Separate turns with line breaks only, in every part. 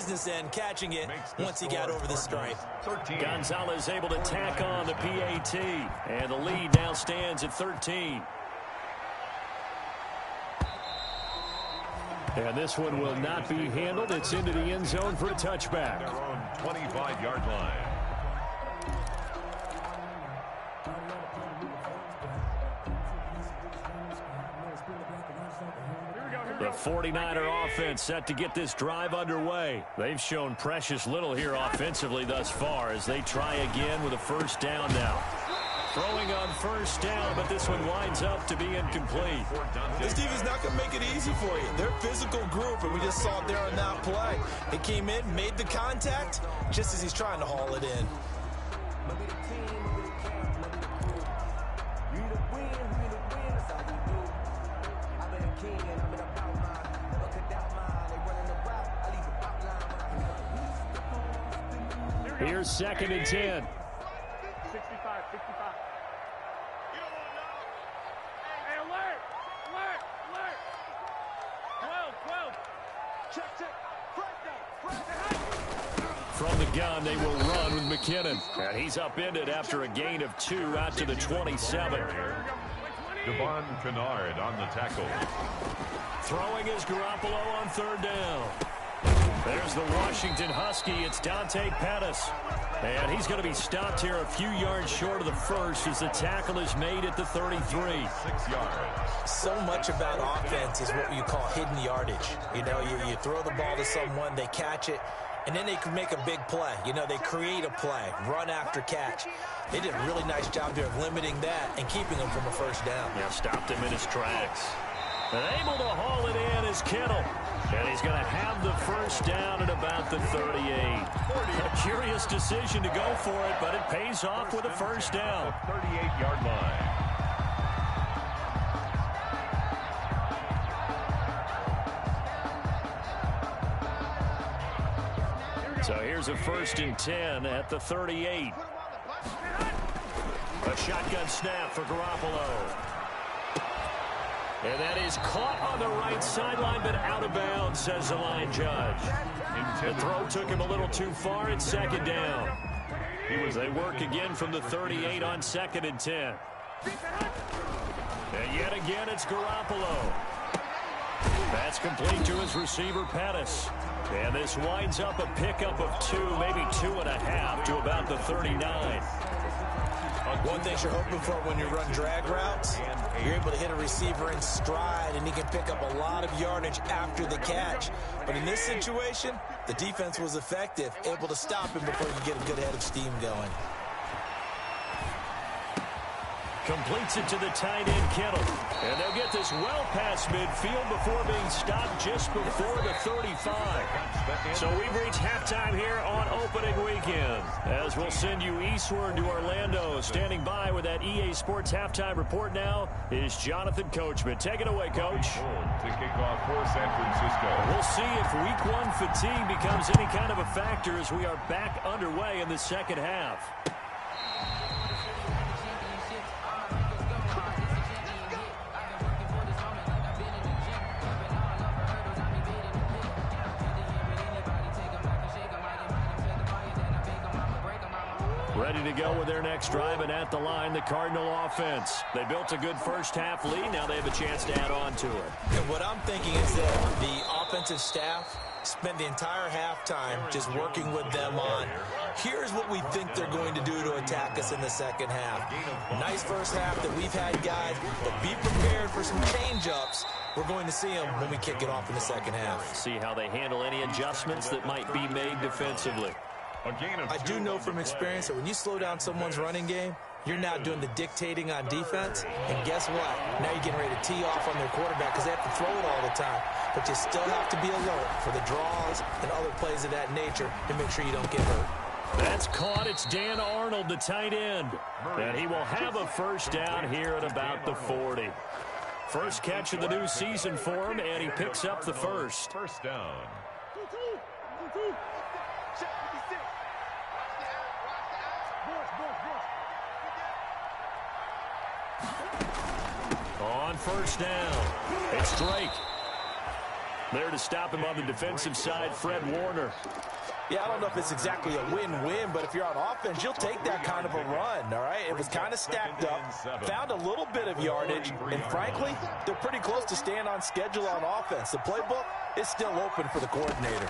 business end, catching it once he got over the stripe.
Gonzalez able to tack on the PAT, and the lead now stands at 13. And this one will not be handled. It's into the end zone for a touchback.
Their own 25-yard line.
The 49er offense set to get this drive underway. They've shown precious little here offensively thus far as they try again with a first down now. Throwing on first down, but this one winds up to be incomplete.
This defense is not going to make it easy for you. They're a physical group, and we just saw it there on that play. He came in, made the contact, just as he's trying to haul it in.
Here's 2nd and 10.
65. You don't want to know? Hey, alert! 12. Check.
From the gun, they will run with McKinnon. And he's upended after a gain of 2 out to the 27.
Devon Kennard on the tackle.
Throwing is Garoppolo on 3rd down. There's the Washington Husky. It's Dante Pettis. And he's going to be stopped here a few yards short of the first as the tackle is made at the 33.
6 yards.
So much about offense is what you call hidden yardage. You know, you throw the ball to someone, they catch it, and then they can make a big play. You know, they create a play, run after catch. They did a really nice job there of limiting that and keeping him from a first down.
Yeah, stopped him in his tracks. And able to haul it in is Kittle. And he's going to have the first down at about the 38. A curious decision to go for it, but it pays off with a first down.
38-yard line.
So here's a 1st and 10 at the 38. A shotgun snap for Garoppolo. And that is caught on the right sideline, but out of bounds, says the line judge. The throw took him a little too far. It's 2nd down. They work again from the 38 on 2nd and 10. And yet again, it's Garoppolo. That's complete to his receiver, Pettis. And this winds up a pickup of 2, maybe 2.5 to about the 39.
One thing you're hoping for when you run drag routes, you're able to hit a receiver in stride, and he can pick up a lot of yardage after the catch. But in this situation, the defense was effective, able to stop him before you get a good head of steam going.
Completes it to the tight end, Kittle. And they'll get this well past midfield before being stopped just before the 35. So we've reached halftime here on opening weekend. As we'll send you eastward to Orlando. Standing by with that EA Sports halftime report now is Jonathan Coachman. Take it away, Coach.
To kick off for San Francisco.
We'll see if week 1 fatigue becomes any kind of a factor as we are back underway in the second half. Ready to go with their next drive, and at the line, the Cardinal offense. They built a good first half lead. Now they have a chance to add on to it.
And what I'm thinking is that the offensive staff spent the entire halftime just working with them on, here's what we think they're going to do to attack us in the second half. Nice first half that we've had, guys, but be prepared for some change-ups. We're going to see them when we kick it off in the second half.
See how they handle any adjustments that might be made defensively.
I do know from experience that when you slow down someone's running game, you're now doing the dictating on defense, and guess what? Now you're getting ready to tee off on their quarterback because they have to throw it all the time. But you still have to be alert for the draws and other plays of that nature to make sure you don't get hurt.
That's caught. It's Dan Arnold, the tight end. And he will have a first down here at about the 40. First catch of the new season for him, and he picks up the first.
First down. On
first down, it's Drake. There to stop him on the defensive side, Fred Warner.
Yeah, I don't know if it's exactly a win-win, but if you're on offense, you'll take that kind of a run, all right? It was kind of stacked up, found a little bit of yardage, and frankly, they're pretty close to staying on schedule on offense. The playbook is still open for the coordinator.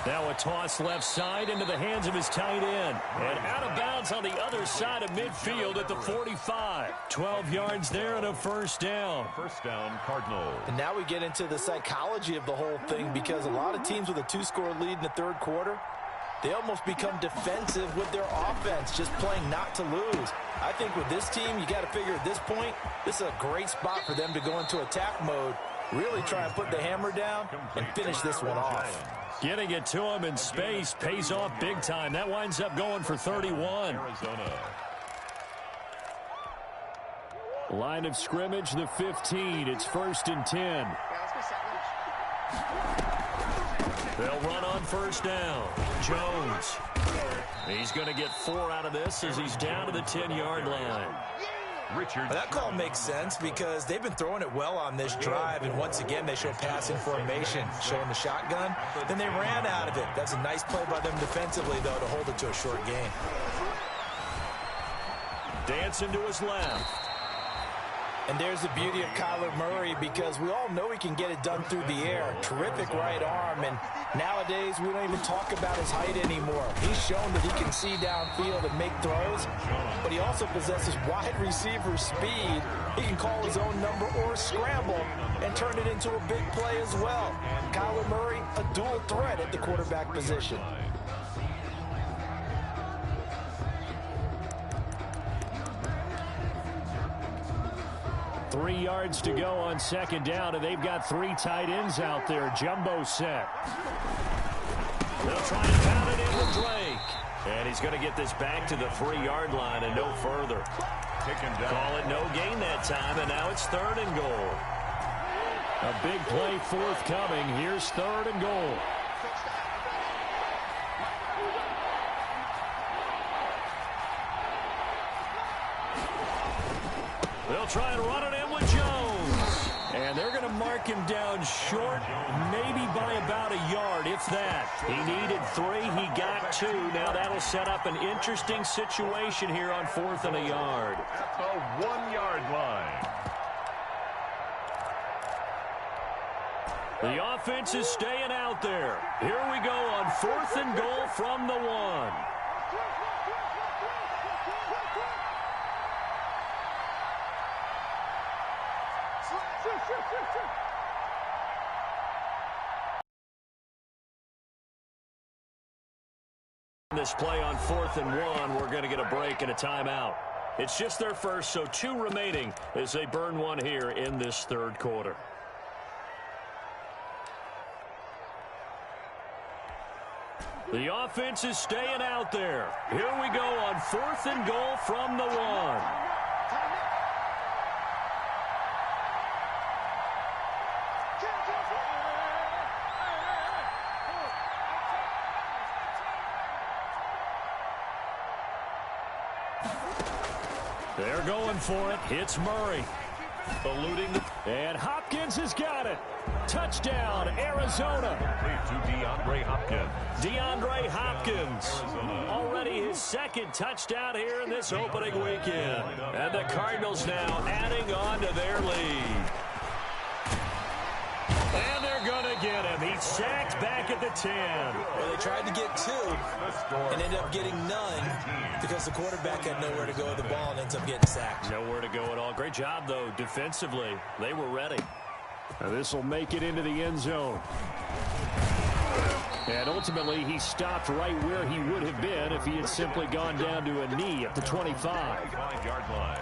Now a toss left side into the hands of his tight end. And out of bounds on the other side of midfield at the 45. 12 yards there and a first down.
First down, Cardinals.
And now we get into the psychology of the whole thing, because a lot of teams with a 2-score lead in the third quarter, they almost become defensive with their offense, just playing not to lose. I think with this team, you got to figure at this point, this is a great spot for them to go into attack mode, really try and put the hammer down and finish this one off.
Getting it to him in space pays off big time. That winds up going for 31.
Arizona.
Line of scrimmage, the 15. It's 1st and 10. They'll run on first down. Jones. He's going to get 4 out of this as he's down to the 10-yard line.
Richard.
That call makes sense because they've been throwing it well on this drive, and once again they show passing formation, showing the shotgun. Then they ran out of it. That's a nice play by them defensively, though, to hold it to a short game.
Dancing to his left.
And there's the beauty of Kyler Murray, because we all know he can get it done through the air. Terrific right arm, and nowadays we don't even talk about his height anymore. He's shown that he can see downfield and make throws, but he also possesses wide receiver speed. He can call his own number or scramble and turn it into a big play as well. Kyler Murray, a dual threat at the quarterback position.
3 yards to go on second down, and they've got 3 tight ends out there. Jumbo set. They'll try and pound it in with Drake. And he's going to get this back to the 3-yard line and no further. Call it no gain that time, and now it's 3rd and goal. A big play forthcoming. Here's 3rd and goal. They'll try and run it in with Jones. And they're going to mark him down short, maybe by about a yard, if that. He needed 3. He got 2. Now that'll set up an interesting situation here on 4th and a yard.
A 1-yard line.
The offense is staying out there. Here we go on 4th and goal from the 1. This play on 4th and 1, we're going to get a break and a timeout. It's just their first, so 2 remaining as they burn 1 here in this 3rd quarter. The offense is staying out there. Here we go on 4th and goal from the 1. They're going for it. It's Murray. Eluding. And Hopkins has got it. Touchdown, Arizona.
To DeAndre Hopkins.
DeAndre Hopkins. Already his 2nd touchdown here in this opening weekend. And the Cardinals now adding on to their lead. And they're going to get him. He's sacked back at the 10.
Well, they tried to get 2 and ended up getting none because the quarterback had nowhere to go with the ball and ends up getting sacked.
Nowhere to go at all. Great job, though, defensively. They were ready. Now this will make it into the end zone. And ultimately, he stopped right where he would have been if he had simply gone down to a knee at the 25.
5-yard line.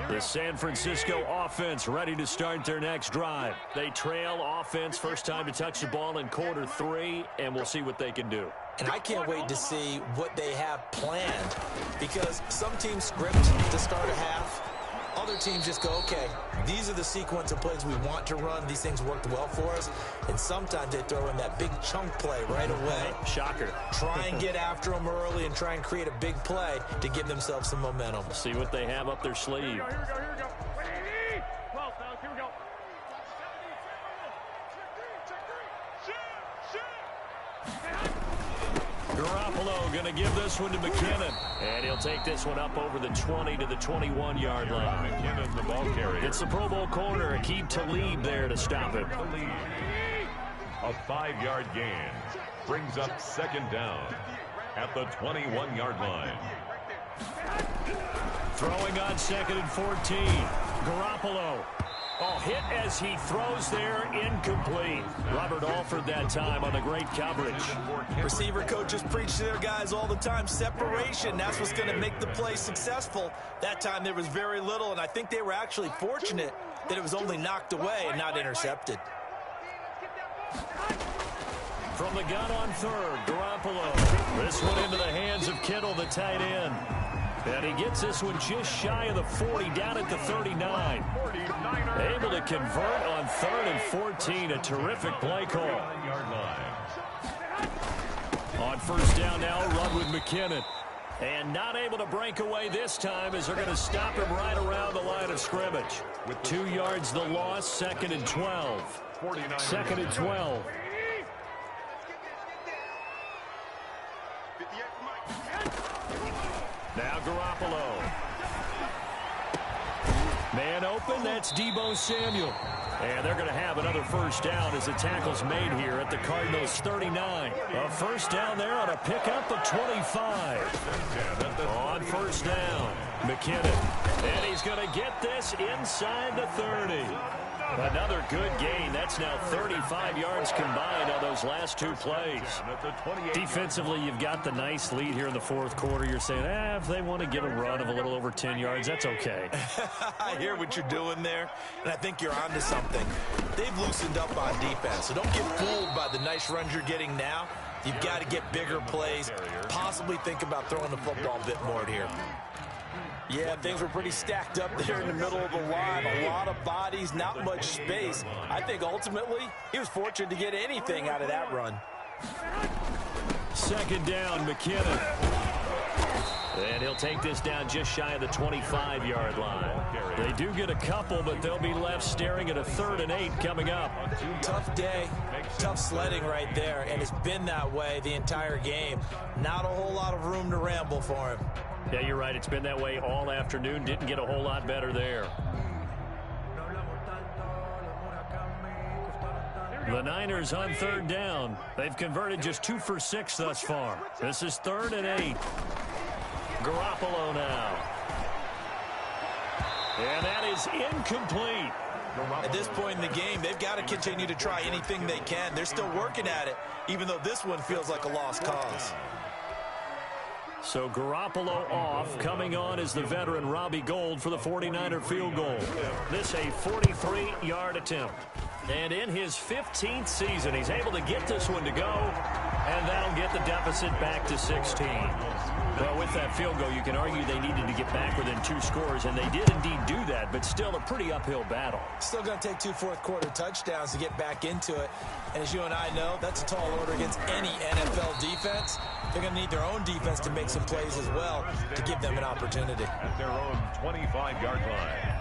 The San Francisco offense ready to start their next drive. They trail offense, first time to touch the ball in quarter 3, and we'll see what they can do.
And I can't wait to see what they have planned, because some teams script to start a half. Other teams just go, okay, these are the sequence of plays we want to run. These things worked well for us. And sometimes they throw in that big chunk play right away.
Shocker.
Try and get after them early and try and create a big play to give themselves some momentum.
See what they have up their sleeve.
Here we go.
Garoppolo going to give this one to McKinnon. And he'll take this one up over the 20 to the 21-yard line.
McKinnon, the ball carrier.
It's the Pro Bowl corner, Aqib Talib there to stop him.
A 5-yard gain brings up second down at the 21-yard line.
Throwing on 2nd and 14. Garoppolo. Oh, hit as he throws there, incomplete. Robert Alford that time on the great coverage.
Receiver coaches preach to their guys all the time. Separation, that's what's going to make the play successful. That time there was very little, and I think they were actually fortunate that it was only knocked away and not intercepted.
From the gun on 3rd, Garoppolo. This one into the hands of Kittle, the tight end. And he gets this one just shy of the 40, down at the 39. Able to convert on 3rd and 14. A terrific play call. On 1st down now, run with McKinnon. And not able to break away this time as they're going to stop him right around the line of scrimmage. With 2 yards the loss, 2nd and 12. 2nd and 12. Now Garoppolo. Man open, that's Deebo Samuel. And they're going to have another 1st down as the tackle's made here at the Cardinals' 39. A 1st down there on a pickup of 25. On 1st down, McKinnon. And he's going to get this inside the 30. Another good gain. That's now 35 yards combined on those last 2 plays. Defensively, you've got the nice lead here in the 4th quarter. You're saying, if they want to get a run of a little over 10 yards, that's okay.
I hear what you're doing there, and I think you're onto something. They've loosened up on defense, so don't get fooled by the nice runs you're getting now. You've got to get bigger plays, possibly think about throwing the football a bit more here. Yeah, things were pretty stacked up there in the middle of the line. A lot of bodies, not much space. I think ultimately he was fortunate to get anything out of that run.
2nd down, McKinnon. And he'll take this down just shy of the 25-yard line. They do get a couple, but they'll be left staring at a 3rd and 8 coming up.
Tough day, tough sledding right there, and it's been that way the entire game. Not a whole lot of room to ramble for him.
Yeah, you're right. It's been that way all afternoon. Didn't get a whole lot better there. The Niners on 3rd down. They've converted just 2 for 6 thus far. This is 3rd and 8. Garoppolo now. And that is incomplete.
At this point in the game, they've got to continue to try anything they can. They're still working at it, even though this one feels like a lost cause.
So Garoppolo off. Coming on is the veteran Robbie Gould for the 49er field goal. This a 43-yard attempt. And in his 15th season, he's able to get this one to go, and that'll get the deficit back to 16. Well, with that field goal, you can argue they needed to get back within 2 scores, and they did indeed do that, but still a pretty uphill battle.
Still going to take 2 fourth-quarter touchdowns to get back into it. And as you and I know, that's a tall order against any NFL defense. They're going to need their own defense to make some plays as well to give them an opportunity.
At their own 25-yard line.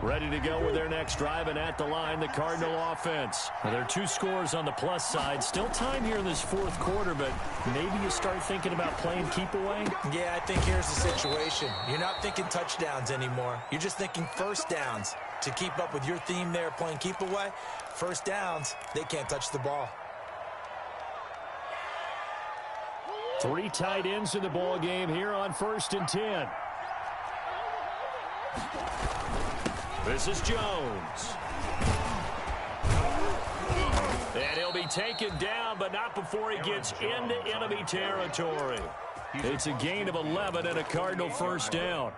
Ready to go with their next drive, and at the line, the Cardinal offense. Well, there are 2 scores on the plus side. Still time here in this 4th quarter, but maybe you start thinking about playing keep away?
Yeah, I think here's the situation. You're not thinking touchdowns anymore. You're just thinking 1st downs. To keep up with your theme there, playing keep away, 1st downs, they can't touch the ball.
3 tight ends in the ball game here on 1st and 10. This is Jones. And he'll be taken down, but not before he gets into enemy territory. It's a gain of 11 and a Cardinal 1st down.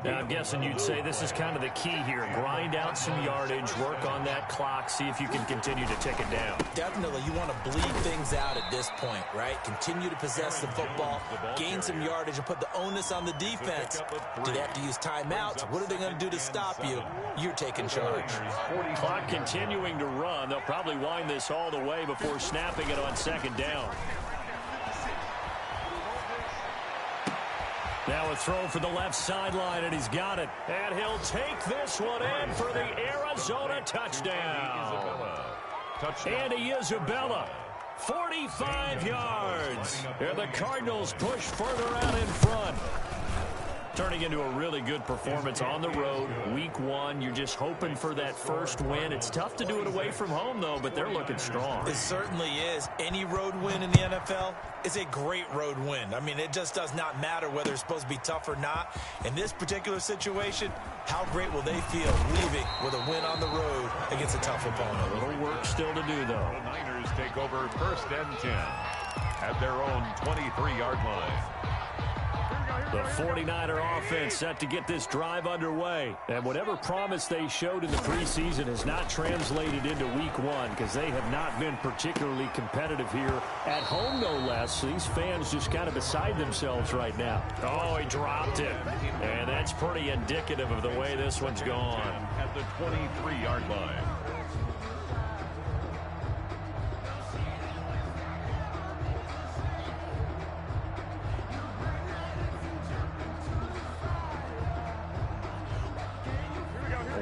Now, I'm guessing you'd say this is kind of the key here. Grind out some yardage, work on that clock, see if you can continue to tick it down.
Definitely, you want to bleed things out at this point, right? Continue to possess the football, gain some yardage, and put the onus on the defense. Do they have to use timeouts? What are they going to do to stop you? You're taking charge.
Clock continuing to run. They'll probably wind this all the way before snapping it on 2nd down. Now a throw for the left sideline, and he's got it. And he'll take this one in for the Arizona touchdown. Andy Isabella, 45 yards. And the Cardinals push further out in front. Turning into a really good performance on the road. Week 1, you're just hoping for that first win. It's tough to do it away from home, though, but they're looking strong.
It certainly is. Any road win in the NFL is a great road win. I mean, it just does not matter whether it's supposed to be tough or not. In this particular situation, how great will they feel leaving with a win on the road against a tough opponent?
A little work still to do, though.
The Niners take over 1st and 10 at their own 23-yard line.
The 49er offense set to get this drive underway. And whatever promise they showed in the preseason has not translated into week 1 because they have not been particularly competitive here at home, no less. These fans just kind of beside themselves right now. Oh, he dropped it. And that's pretty indicative of the way this one's gone.
At the 23-yard line.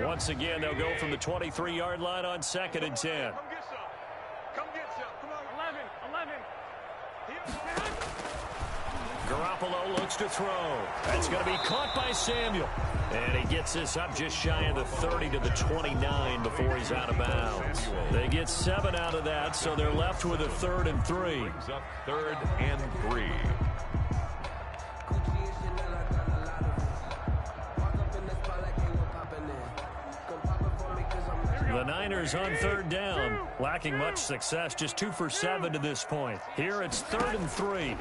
Once again, they'll go from the 23-yard line on 2nd and 10.
Come get some. Come get some. Come on, 11.
Garoppolo looks to throw. That's going to be caught by Samuel. And he gets this up just shy of the 30 to the 29 before he's out of bounds. They get 7 out of that, so they're left with a 3rd and 3.
Brings up 3rd and 3.
The Niners on 3rd down, lacking much success, just 2 for 7 to this point. Here it's 3rd and 3.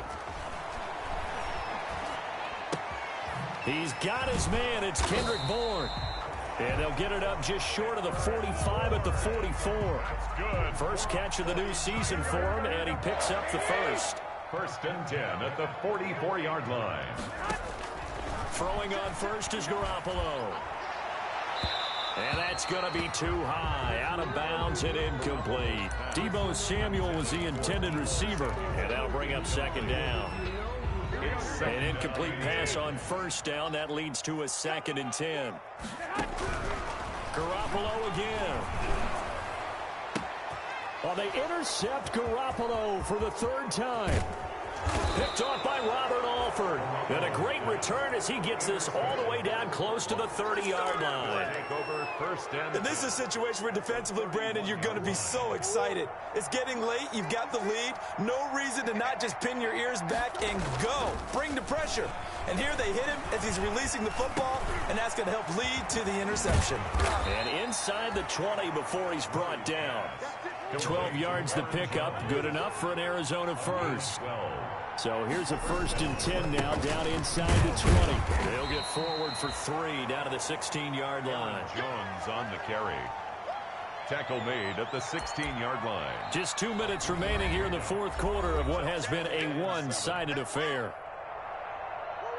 He's got his man. It's Kendrick Bourne. And they'll get it up just short of the 45 at the 44.
That's good.
First catch of the new season for him, and he picks up the first.
1st and 10 at the 44-yard line.
Throwing on first is Garoppolo. And that's going to be too high, out of bounds and incomplete. Deebo Samuel was the intended receiver, and that'll bring up 2nd down. An incomplete pass on 1st down. That leads to a 2nd and 10. Garoppolo again. Well, they intercept Garoppolo for the 3rd time. Picked off by Robert Alford. And a great return as he gets this all the way down close to the 30-yard line.
Over 1st
And this is a situation where defensively, Brandon, you're going to be so excited. It's getting late. You've got the lead. No reason to not just pin your ears back and go. Bring the pressure. And here they hit him as he's releasing the football, and that's going to help lead to the interception.
And inside the 20 before he's brought down. 12 yards to pick up. Good enough for an Arizona first. So here's a 1st and 10 now, down inside the 20. They'll get forward for 3 down to the 16-yard line.
Jones on the carry. Tackle made at the 16-yard line.
Just 2 minutes remaining here in the 4th quarter of what has been a one-sided affair.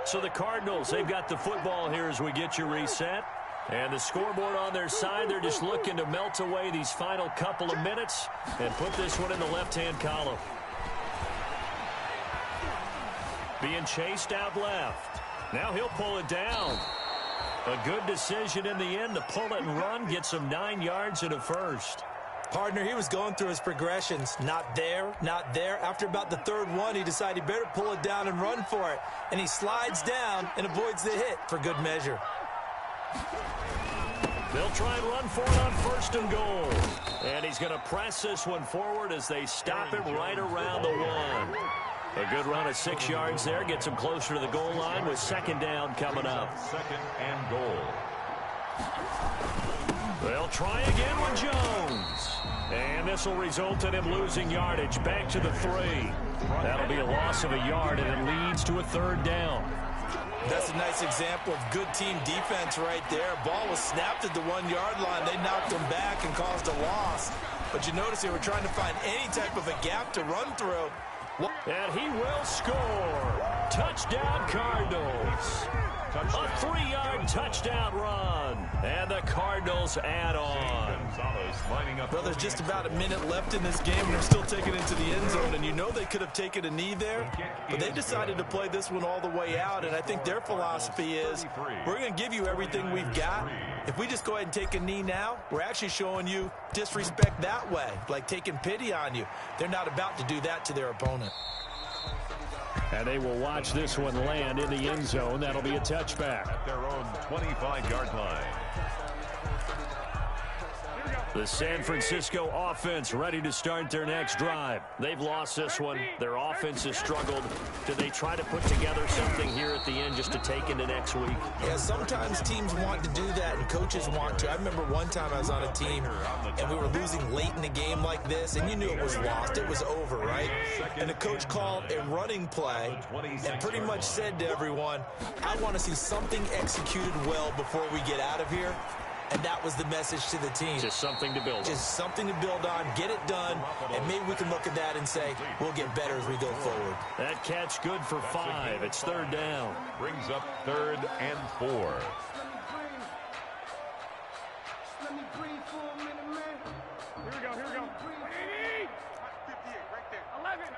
So the Cardinals, they've got the football here as we get you reset. And the scoreboard on their side, they're just looking to melt away these final couple of minutes and put this one in the left-hand column. Being chased out left. Now he'll pull it down. A good decision in the end to pull it and run, get some 9 yards and a first.
Partner, he was going through his progressions. Not there, not there. After about the 3rd one, he decided he better pull it down and run for it. And he slides down and avoids the hit for good measure.
They'll try and run for it on 1st and goal. And he's going to press this one forward as they stop him right around the 1. A good run of 6 yards there. Gets him closer to the goal line with 2nd down coming up.
2nd and goal.
They'll try again with Jones. And this will result in him losing yardage back to the 3. That'll be a loss of a yard, and it leads to a 3rd down.
That's a nice example of good team defense right there. Ball was snapped at the 1-yard line. They knocked him back and caused a loss. But you notice they were trying to find any type of a gap to run through.
And he will score. Touchdown, Cardinals. A 3-yard touchdown run. And the Cardinals add on.
Well, there's just about a minute left in this game, and they're still taking it to the end zone. And you know they could have taken a knee there, but they decided to play this one all the way out. And I think their philosophy is, we're going to give you everything we've got. If we just go ahead and take a knee now, we're actually showing you disrespect that way, like taking pity on you. They're not about to do that to their opponent.
And they will watch this one land in the end zone. That'll be a touchback.
At their own 25-yard line.
The San Francisco offense ready to start their next drive. They've lost this one. Their offense has struggled. Do they try to put together something here at the end just to take into next week?
Yeah, sometimes teams want to do that and coaches want to. I remember one time I was on a team and we were losing late in the game like this, and you knew it was lost. It was over, right? And the coach called a running play and pretty much said to everyone, I want to see something executed well before we get out of here. And that was the message to the team.
Just something to build on.
Just something to build on, get it done, and maybe we can look at that and say, we'll get better as we go forward.
That catch good for 5. It's third down.
Brings up 3rd and 4.
Let me breathe for a minute, man. Here we go, here we go. 58, right there. 11.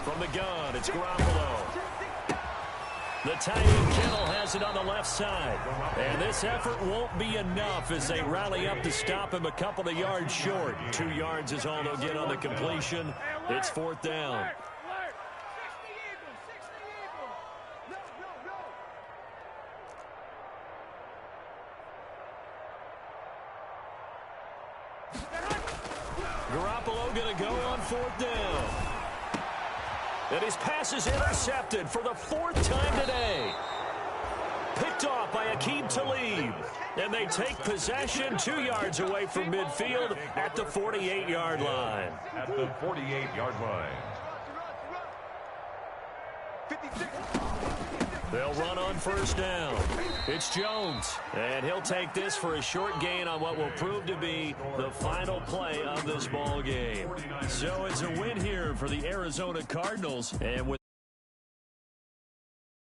From the gun, it's Garoppolo. The tight end Kittle has it on the left side. And this effort won't be enough as they rally up to stop him a couple of yards short. 2 yards is all they'll get on the completion. It's 4th down. Garoppolo going to go on 4th down. And his pass is intercepted for the 4th time today. Picked off by Aqib Talib. And they take possession 2 yards away from midfield at the 48-yard line.
At the 48-yard line.
They'll run on 1st down. It's Jones. And he'll take this for a short gain on what will prove to be the final play of this ball game. So it's a win here for the Arizona Cardinals. And with